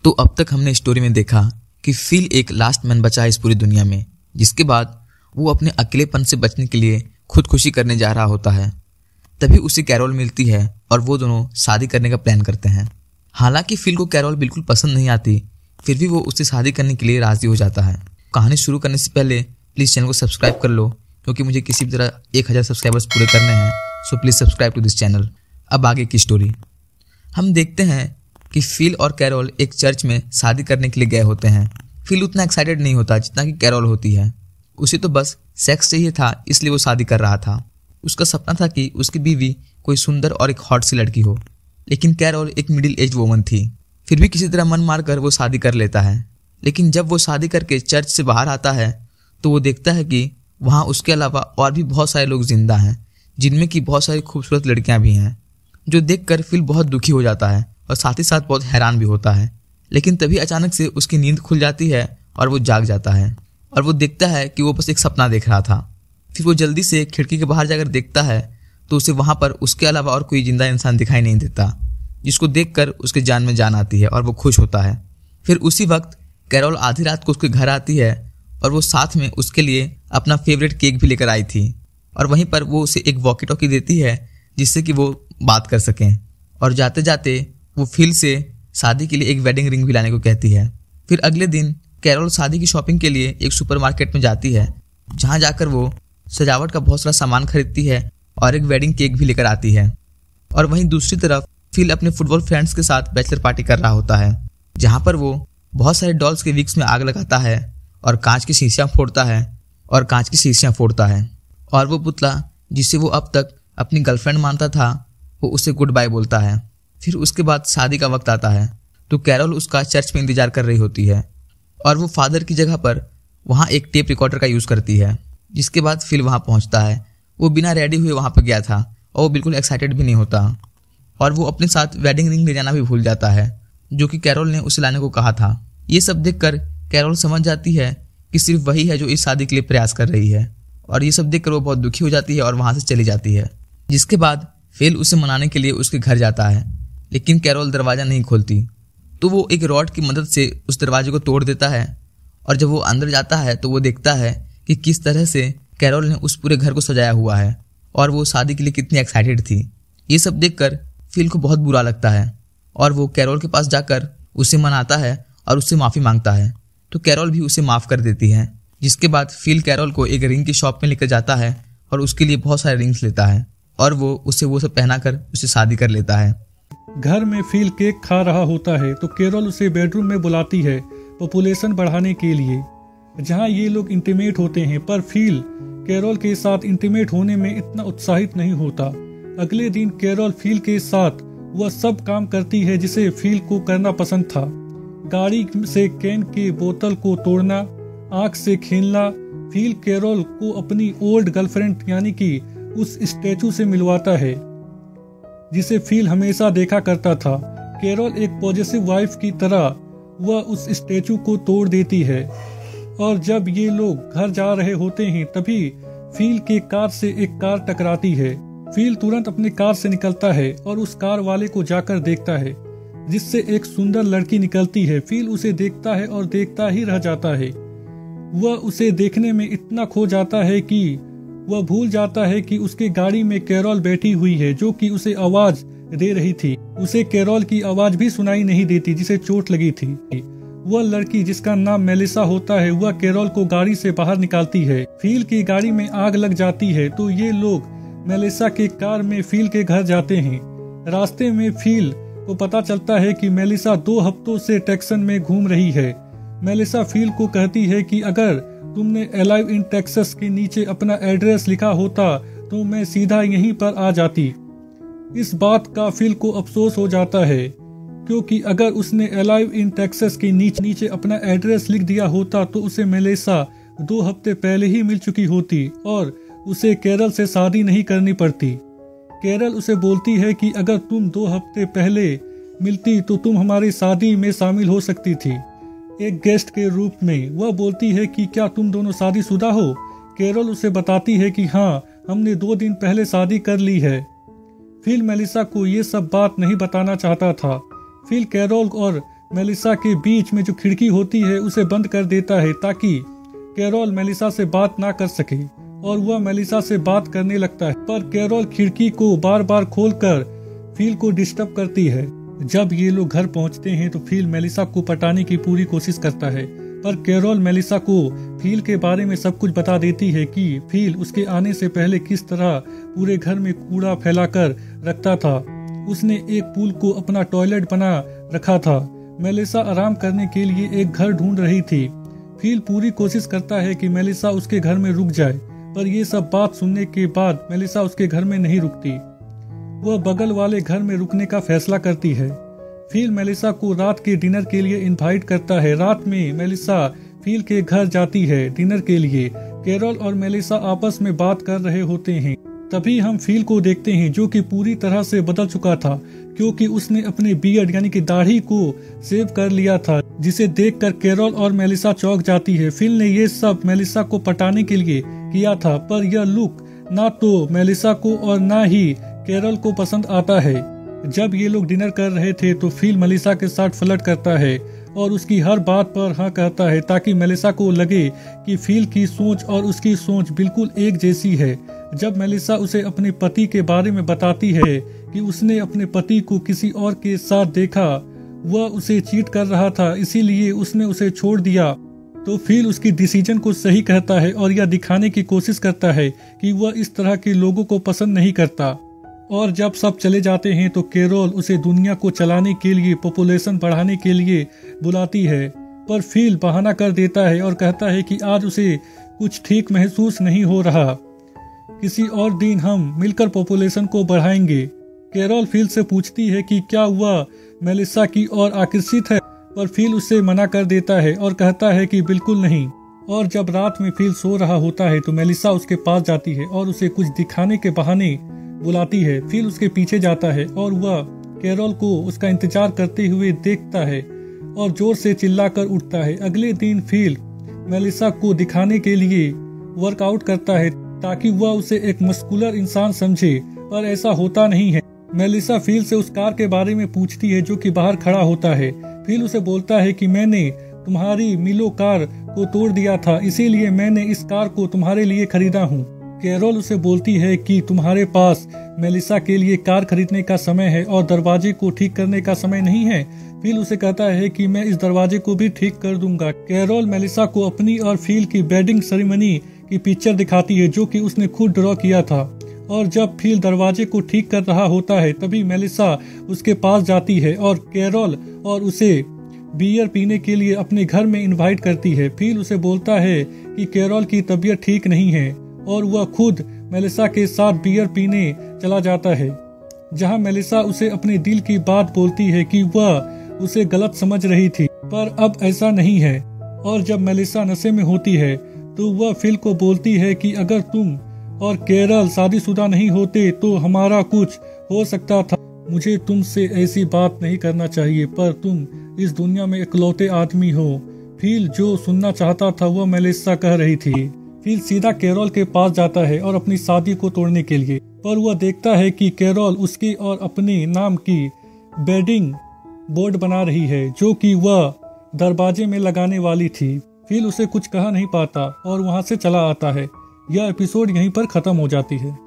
तो अब तक हमने स्टोरी में देखा कि फिल एक लास्ट मैन बचा है इस पूरी दुनिया में, जिसके बाद वो अपने अकेलेपन से बचने के लिए खुदकुशी करने जा रहा होता है। तभी उसे कैरोल मिलती है और वो दोनों शादी करने का प्लान करते हैं। हालांकि फिल को कैरोल बिल्कुल पसंद नहीं आती, फिर भी वो उससे शादी करने के लिए राजी हो जाता है। कहानी शुरू करने से पहले प्लीज़ चैनल को सब्सक्राइब कर लो, क्योंकि मुझे किसी भी तरह 1000 सब्सक्राइबर्स पूरे करने हैं। So please subscribe to this channel. अब आगे की स्टोरी हम देखते हैं कि फिल और कैरोल एक चर्च में शादी करने के लिए गए होते हैं। फिल उतना एक्साइटेड नहीं होता जितना कि कैरोल होती है। उसे तो बस सेक्स चाहिए था, इसलिए वो शादी कर रहा था। उसका सपना था कि उसकी बीवी कोई सुंदर और एक हॉट सी लड़की हो, लेकिन कैरोल एक मिडिल एज वुमन थी। फिर भी किसी तरह मन मारकर वो शादी कर लेता है। लेकिन जब वो शादी करके चर्च से बाहर आता है तो वो देखता है कि वहाँ उसके अलावा और भी बहुत सारे लोग जिंदा हैं, जिनमें कि बहुत सारी खूबसूरत लड़कियां भी हैं, जो देखकर फिल बहुत दुखी हो जाता है और साथ ही साथ बहुत हैरान भी होता है। लेकिन तभी अचानक से उसकी नींद खुल जाती है और वो जाग जाता है और वो देखता है कि वो बस एक सपना देख रहा था। फिर वो जल्दी से खिड़की के बाहर जाकर देखता है तो उसे वहाँ पर उसके अलावा और कोई जिंदा इंसान दिखाई नहीं देता, जिसको देखकर उसके जान में जान आती है और वो खुश होता है। फिर उसी वक्त कैरोल आधी रात को उसके घर आती है और वो साथ में उसके लिए अपना फेवरेट केक भी लेकर आई थी, और वहीं पर वो उसे एक वॉकी टॉकी देती है जिससे कि वो बात कर सकें। और जाते जाते वो फिल से शादी के लिए एक वेडिंग रिंग भी लाने को कहती है। फिर अगले दिन कैरोल शादी की शॉपिंग के लिए एक सुपरमार्केट में जाती है, जहां जाकर वो सजावट का बहुत सारा सामान खरीदती है और एक वेडिंग केक भी लेकर आती है। और वहीं दूसरी तरफ फिल अपने फुटबॉल फ्रेंड्स के साथ बैचलर पार्टी कर रहा होता है, जहां पर वो बहुत सारे डॉल्स के विक्स में आग लगाता है और कांच की शीशियां फोड़ता है और वो पुतला जिसे वो अब तक अपनी गर्लफ्रेंड मानता था, वो उसे गुड बाय बोलता है। फिर उसके बाद शादी का वक्त आता है तो कैरोल उसका चर्च में इंतजार कर रही होती है और वो फादर की जगह पर वहाँ एक टेप रिकॉर्डर का यूज़ करती है। जिसके बाद फिल वहाँ पहुँचता है। वो बिना रेडी हुए वहाँ पर गया था और वो बिल्कुल एक्साइटेड भी नहीं होता, और वो अपने साथ वेडिंग रिंग ले जाना भी भूल जाता है, जो कि कैरोल ने उसे लाने को कहा था। ये सब देखकर कैरोल समझ जाती है कि सिर्फ वही है जो इस शादी के लिए प्रयास कर रही है, और ये सब देखकर वो बहुत दुखी हो जाती है और वहाँ से चली जाती है। जिसके बाद फिल उसे मनाने के लिए उसके घर जाता है, लेकिन कैरोल दरवाज़ा नहीं खोलती, तो वो एक रॉड की मदद से उस दरवाजे को तोड़ देता है। और जब वो अंदर जाता है तो वो देखता है कि किस तरह से कैरोल ने उस पूरे घर को सजाया हुआ है और वो शादी के लिए कितनी एक्साइटेड थी। ये सब देखकर फिल को बहुत बुरा लगता है और वो कैरोल के पास जाकर उसे मनाता है और उससे माफ़ी मांगता है, तो कैरोल भी उसे माफ़ कर देती है। जिसके बाद फिल कैरोल को एक रिंग की शॉप में लेकर जाता है और उसके लिए बहुत सारे रिंग्स लेता है और वो उसे वो सब पहनाकर उसे शादी कर लेता है। घर में फिल केक खा रहा होता है तो कैरोल उसे बेडरूम में बुलाती है पॉपुलेशन बढ़ाने के लिए, जहां ये लोग इंटीमेट होते हैं। पर फिल कैरोल के साथ इंटीमेट होने में इतना उत्साहित नहीं होता। अगले दिन कैरोल फिल के साथ वह सब काम करती है जिसे फिल को करना पसंद था। गाड़ी से कैन के बोतल को तोड़ना, आँख से खेलना। फिल कैरोल को अपनी ओल्ड गर्लफ्रेंड यानी कि उस स्टैचू से मिलवाता है जिसे फिल हमेशा देखा करता था। कैरोल एक पॉजिटिव वाइफ की तरह वह उस स्टैचू को तोड़ देती है, और जब ये लोग घर जा रहे होते हैं तभी फिल के कार से एक कार टकराती है। फिल तुरंत अपने कार से निकलता है और उस कार वाले को जाकर देखता है, जिससे एक सुंदर लड़की निकलती है। फिल उसे देखता है और देखता ही रह जाता है। वह उसे देखने में इतना खो जाता है कि वह भूल जाता है कि उसके गाड़ी में कैरोल बैठी हुई है, जो कि उसे आवाज दे रही थी। उसे कैरोल की आवाज भी सुनाई नहीं देती जिसे चोट लगी थी। वह लड़की जिसका नाम मेलिसा होता है, वह कैरोल को गाड़ी से बाहर निकालती है। फिल की गाड़ी में आग लग जाती है तो ये लोग मेलिसा के कार में फिल के घर जाते हैं। रास्ते में फिल को पता चलता है कि मेलिसा 2 हफ्तों से टेक्सन में घूम रही है। मेलिसा फिल को कहती है कि अगर तुमने अलाइव इन टेक्सास के नीचे अपना एड्रेस लिखा होता तो मैं सीधा यहीं पर आ जाती। इस बात का फिल को अफसोस हो जाता है, क्योंकि अगर उसने अलाइव इन टेक्सास के नीचे अपना एड्रेस लिख दिया होता तो उसे मेलिसा 2 हफ्ते पहले ही मिल चुकी होती और उसे कैरल से शादी नहीं करनी पड़ती। कैरल उसे बोलती है कि अगर तुम 2 हफ्ते पहले मिलती तो तुम हमारी शादी में शामिल हो सकती थी एक गेस्ट के रूप में। वह बोलती है कि क्या तुम दोनों शादीशुदा हो? कैरल उसे बताती है कि हाँ, हमने 2 दिन पहले शादी कर ली है। फिल मेलिसा को ये सब बात नहीं बताना चाहता था। फिल कैरोल और मेलिसा के बीच में जो खिड़की होती है उसे बंद कर देता है ताकि कैरोल मेलिसा से बात ना कर सके, और वह मेलिसा से बात करने लगता है। पर कैरोल खिड़की को बार बार खोलकर फील को डिस्टर्ब करती है। जब ये लोग घर पहुंचते हैं तो फील मेलिसा को पटाने की पूरी कोशिश करता है, पर कैरोल मेलिसा को फील के बारे में सब कुछ बता देती है कि फील उसके आने से पहले किस तरह पूरे घर में कूड़ा फैलाकर रखता था। उसने एक पूल को अपना टॉयलेट बना रखा था। मेलिसा आराम करने के लिए एक घर ढूंढ रही थी। फील पूरी कोशिश करता है कि मेलिसा उसके घर में रुक जाए, पर ये सब बात सुनने के बाद मेलिसा उसके घर में नहीं रुकती। वह बगल वाले घर में रुकने का फैसला करती है। फील मेलिसा को रात के डिनर के लिए इनवाइट करता है। रात में मेलिसा फील के घर जाती है डिनर के लिए। कैरोल और मेलिसा आपस में बात कर रहे होते हैं। तभी हम फील को देखते हैं जो कि पूरी तरह से बदल चुका था, क्योंकि उसने अपने बियर्ड यानी कि दाढ़ी को सेव कर लिया था, जिसे देखकर कैरोल और मेलिसा चौंक जाती है। फील ने ये सब मेलिसा को पटाने के लिए किया था, पर यह लुक ना तो मेलिसा को और ना ही कैरोल को पसंद आता है। जब ये लोग डिनर कर रहे थे तो फील मेलिसा के साथ फ्लर्ट करता है और उसकी हर बात पर हाँ कहता है, ताकि मेलिसा को लगे कि फील की सोच और उसकी सोच बिल्कुल एक जैसी है। जब मेलिसा उसे अपने पति के बारे में बताती है कि उसने अपने पति को किसी और के साथ देखा, वह उसे चीट कर रहा था, इसीलिए उसने उसे छोड़ दिया, तो फील उसकी डिसीजन को सही कहता है और यह दिखाने की कोशिश करता है कि वह इस तरह के लोगों को पसंद नहीं करता। और जब सब चले जाते हैं तो कैरोल उसे दुनिया को चलाने के लिए, पॉपुलेशन बढ़ाने के लिए बुलाती है, पर फील बहाना कर देता है और कहता है कि आज उसे कुछ ठीक महसूस नहीं हो रहा, किसी और दिन हम मिलकर पॉपुलेशन को बढ़ाएंगे। कैरोल फील से पूछती है कि क्या वह मेलिसा की ओर आकर्षित है, पर फील उससे मना कर देता है और कहता है कि बिल्कुल नहीं। और जब रात में फील सो रहा होता है तो मेलिसा उसके पास जाती है और उसे कुछ दिखाने के बहाने बुलाती है। फील उसके पीछे जाता है और वह कैरोल को उसका इंतजार करते हुए देखता है और जोर से चिल्लाकर उठता है। अगले दिन फील मेलिसा को दिखाने के लिए वर्कआउट करता है ताकि वह उसे एक मस्कुलर इंसान समझे, पर ऐसा होता नहीं है। मेलिसा फील से उस कार के बारे में पूछती है जो कि बाहर खड़ा होता है। फील उसे बोलता है कि मैंने तुम्हारी मिलो कार को तोड़ दिया था, इसीलिए मैंने इस कार को तुम्हारे लिए खरीदा हूँ। कैरोल उसे बोलती है कि तुम्हारे पास मेलिसा के लिए कार खरीदने का समय है और दरवाजे को ठीक करने का समय नहीं है। फील उसे कहता है कि मैं इस दरवाजे को भी ठीक कर दूंगा। कैरोल मेलिसा को अपनी और फील की वेडिंग सेरेमनी की पिक्चर दिखाती है जो कि उसने खुद ड्रॉ किया था। और जब फील दरवाजे को ठीक कर रहा होता है तभी मेलिसा उसके पास जाती है और कैरोल और उसे बियर पीने के लिए अपने घर में इनवाइट करती है। फील उसे बोलता है कि कैरोल की तबीयत ठीक नहीं है और वह खुद मेलिसा के साथ बियर पीने चला जाता है, जहां मेलिसा उसे अपने दिल की बात बोलती है कि वह उसे गलत समझ रही थी, पर अब ऐसा नहीं है। और जब मेलिसा नशे में होती है तो वह फील को बोलती है कि अगर तुम और कैरोल शादीशुदा नहीं होते तो हमारा कुछ हो सकता था। मुझे तुमसे ऐसी बात नहीं करना चाहिए, पर तुम इस दुनिया में इकलौते आदमी हो। फील जो सुनना चाहता था वह मेलिसा कह रही थी। फील सीधा कैरोल के पास जाता है और अपनी शादी को तोड़ने के लिए, पर वह देखता है कि कैरोल उसके और अपने नाम की वेडिंग बोर्ड बना रही है जो कि वह दरवाजे में लगाने वाली थी। फील उसे कुछ कह नहीं पाता और वहां से चला आता है। यह एपिसोड यहीं पर खत्म हो जाती है।